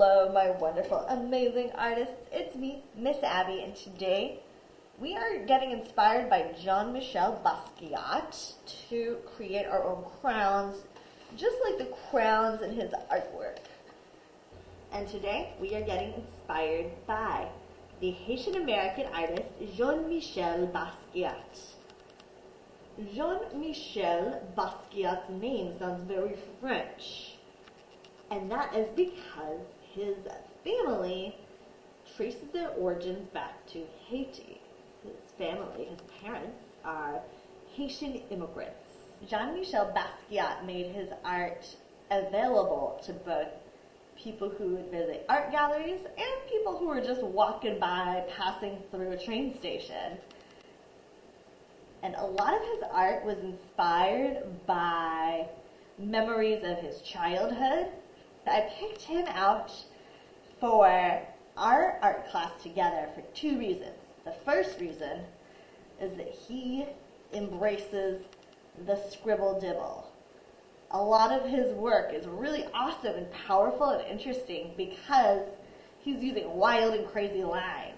Hello, my wonderful, amazing artists. It's me, Miss Abby, and today we are getting inspired by Jean-Michel Basquiat to create our own crowns, just like the crowns in his artwork. And today we are getting inspired by the Haitian-American artist Jean-Michel Basquiat. Jean-Michel Basquiat's name sounds very French. And that is because his family traces their origins back to Haiti. His family, his parents, are Haitian immigrants. Jean-Michel Basquiat made his art available to both people who would visit art galleries and people who were just walking by, passing through a train station. And a lot of his art was inspired by memories of his childhood. I picked him out for our art class together for two reasons. The first reason is that he embraces the scribble dibble. A lot of his work is really awesome and powerful and interesting because he's using wild and crazy lines.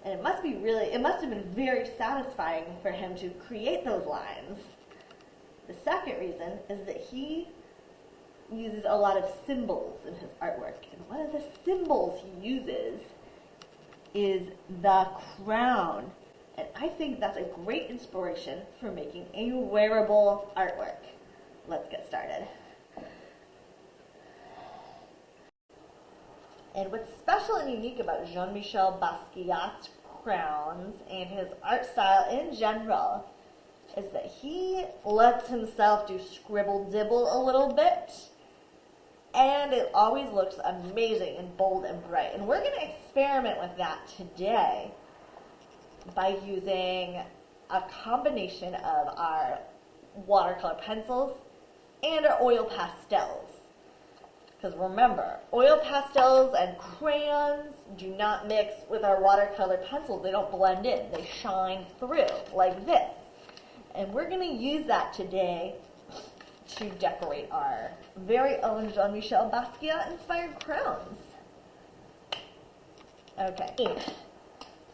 And it must have been very satisfying for him to create those lines. The second reason is that he uses a lot of symbols in his artwork. And one of the symbols he uses is the crown. And I think that's a great inspiration for making a wearable artwork. Let's get started. And what's special and unique about Jean-Michel Basquiat's crowns and his art style in general is that he lets himself do scribble dibble a little bit, and it always looks amazing and bold and bright. And we're going to experiment with that today by using a combination of our watercolor pencils and our oil pastels. Because remember, oil pastels and crayons do not mix with our watercolor pencils. They don't blend in. They shine through like this. And we're going to use that today to decorate our very own Jean-Michel Basquiat inspired crowns. Okay,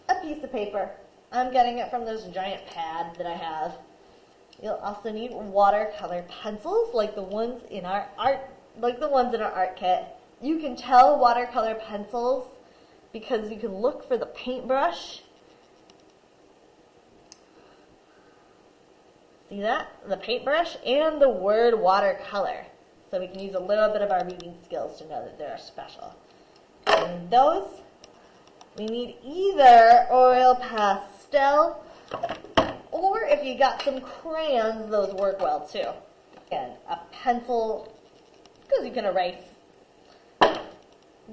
a piece of paper. I'm getting it from this giant pad that I have. You'll also need watercolor pencils like the ones in our art kit. You can tell watercolor pencils because you can look for the paintbrush. See that? The paintbrush and the word watercolor. So we can use a little bit of our reading skills to know that they're special. And those, we need either oil pastel, or if you got some crayons, those work well too. And a pencil, because you can erase.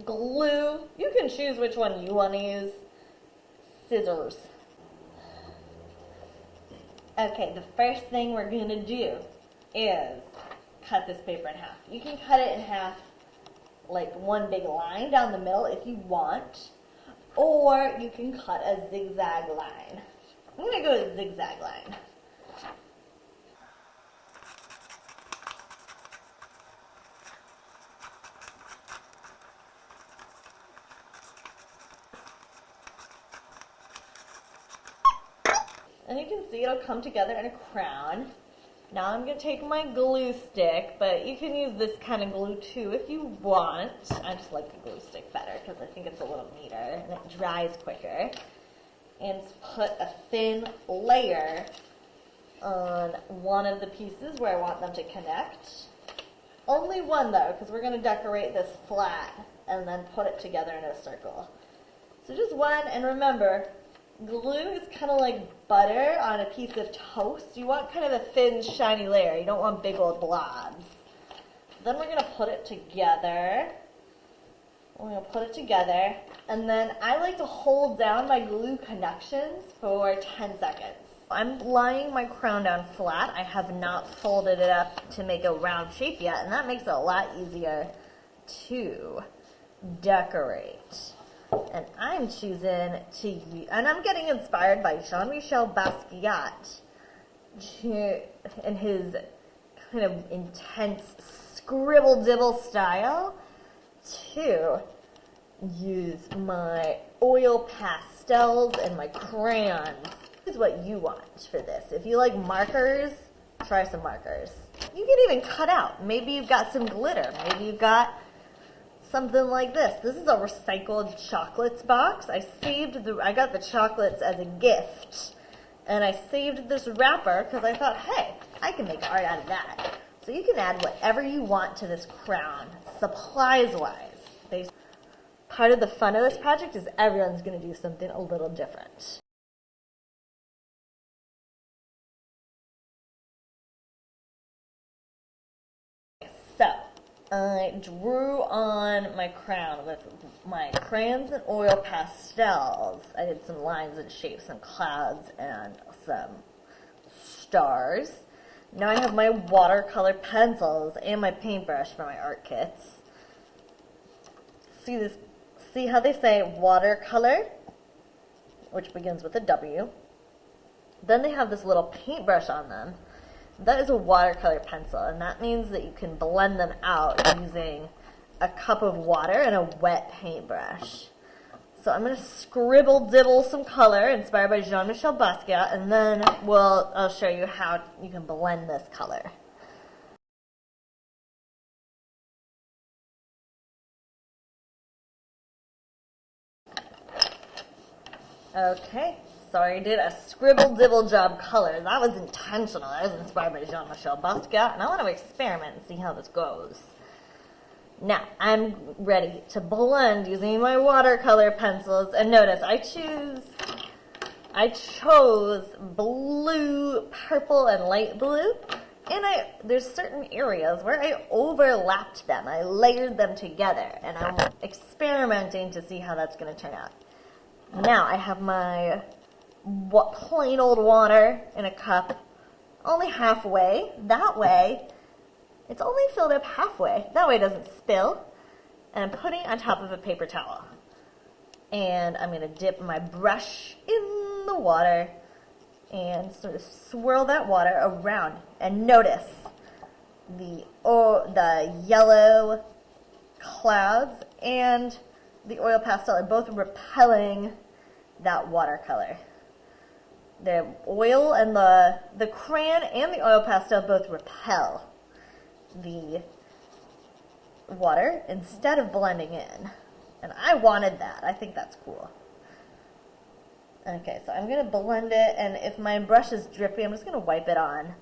Glue, you can choose which one you want to use. Scissors. Okay, the first thing we're going to do is cut this paper in half. You can cut it in half like one big line down the middle if you want, or you can cut a zigzag line. I'm going to go with a zigzag line. And you can see it'll come together in a crown. Now I'm going to take my glue stick, but you can use this kind of glue too if you want. I just like the glue stick better because I think it's a little neater and it dries quicker. And put a thin layer on one of the pieces where I want them to connect. Only one though, because we're going to decorate this flat and then put it together in a circle. So just one, and remember, glue is kind of like butter on a piece of toast. You want kind of a thin, shiny layer. You don't want big old blobs. Then we're going to put it together. We're going to put it together. And then I like to hold down my glue connections for 10 seconds. I'm laying my crown down flat. I have not folded it up to make a round shape yet, and that makes it a lot easier to decorate. And I'm choosing to use, and I'm getting inspired by Jean-Michel Basquiat in his kind of intense scribble-dibble style to use my oil pastels and my crayons. This is what you want for this. If you like markers, try some markers. You can even cut out. Maybe you've got some glitter. Maybe you've got something like this. This is a recycled chocolates box. I got the chocolates as a gift. And I saved this wrapper because I thought, hey, I can make art out of that. So you can add whatever you want to this crown, supplies-wise. Part of the fun of this project is everyone's going to do something a little different. So, I drew on my crown with my crayons and oil pastels. I did some lines and shapes, some clouds, and some stars. Now I have my watercolor pencils and my paintbrush for my art kits. See how they say watercolor, which begins with a W. Then they have this little paintbrush on them. That is a watercolor pencil, and that means that you can blend them out using a cup of water and a wet paintbrush. So I'm going to scribble dibble some color inspired by Jean-Michel Basquiat, and then I'll show you how you can blend this color. Okay, so I did a scribble dibble job color. That was intentional. I was inspired by Jean-Michel Basquiat, and I want to experiment and see how this goes. Now, I'm ready to blend using my watercolor pencils, and notice I chose blue, purple, and light blue, and there's certain areas where I overlapped them. I layered them together, and I'm experimenting to see how that's going to turn out. Now I have my plain old water in a cup, only halfway. That way, it's only filled up halfway. That way it doesn't spill. And I'm putting it on top of a paper towel. And I'm going to dip my brush in the water and sort of swirl that water around. And notice the yellow clouds and the oil pastel are both repelling that watercolor. The oil and the crayon and the oil pastel both repel the water instead of blending in. And I wanted that. I think that's cool. Okay, so I'm going to blend it, and if my brush is drippy, I'm just going to wipe it on.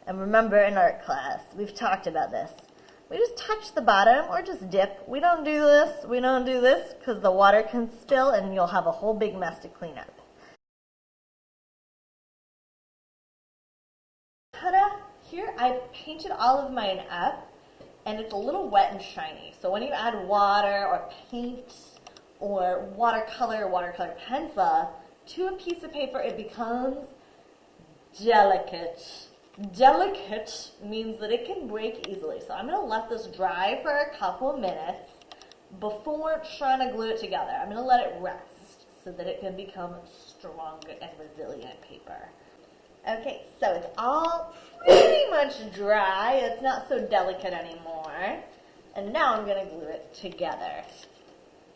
And remember, in art class, we've talked about this. We just touch the bottom or just dip. We don't do this because the water can spill and you'll have a whole big mess to clean up. Ta-da! Here I painted all of mine up and it's a little wet and shiny. So when you add water or paint or watercolor pencil to a piece of paper, it becomes delicate. Delicate means that it can break easily. So I'm going to let this dry for a couple minutes before trying to glue it together. I'm going to let it rest so that it can become strong and resilient paper. Okay, so it's all pretty much dry. It's not so delicate anymore. And now I'm going to glue it together.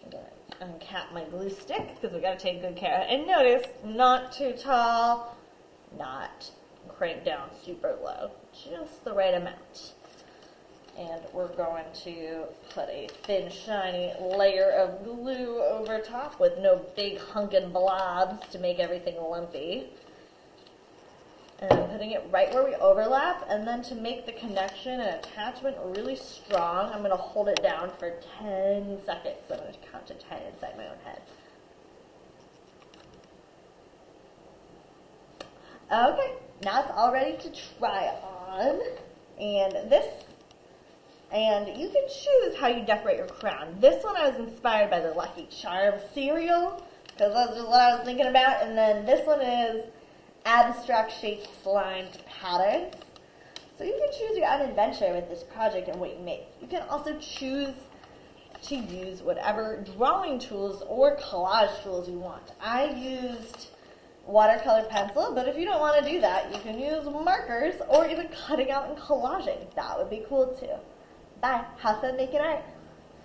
I'm going to uncap my glue stick because we've got to take good care of it. And notice, not too tall, not crank down super low, just the right amount. And we're going to put a thin, shiny layer of glue over top with no big hunkin' blobs to make everything lumpy. And I'm putting it right where we overlap, and then to make the connection and attachment really strong, I'm going to hold it down for 10 seconds. So I'm going to count to 10 inside my own head. Okay, now it's all ready to try on. And you can choose how you decorate your crown. This one I was inspired by the Lucky Charms cereal, because that's just what I was thinking about. And then this one is abstract shapes, lines, patterns. So you can choose your own adventure with this project and what you make. You can also choose to use whatever drawing tools or collage tools you want. I used watercolor pencil, but if you don't want to do that, you can use markers or even cutting out and collaging. That would be cool too. Bye. Have fun making art.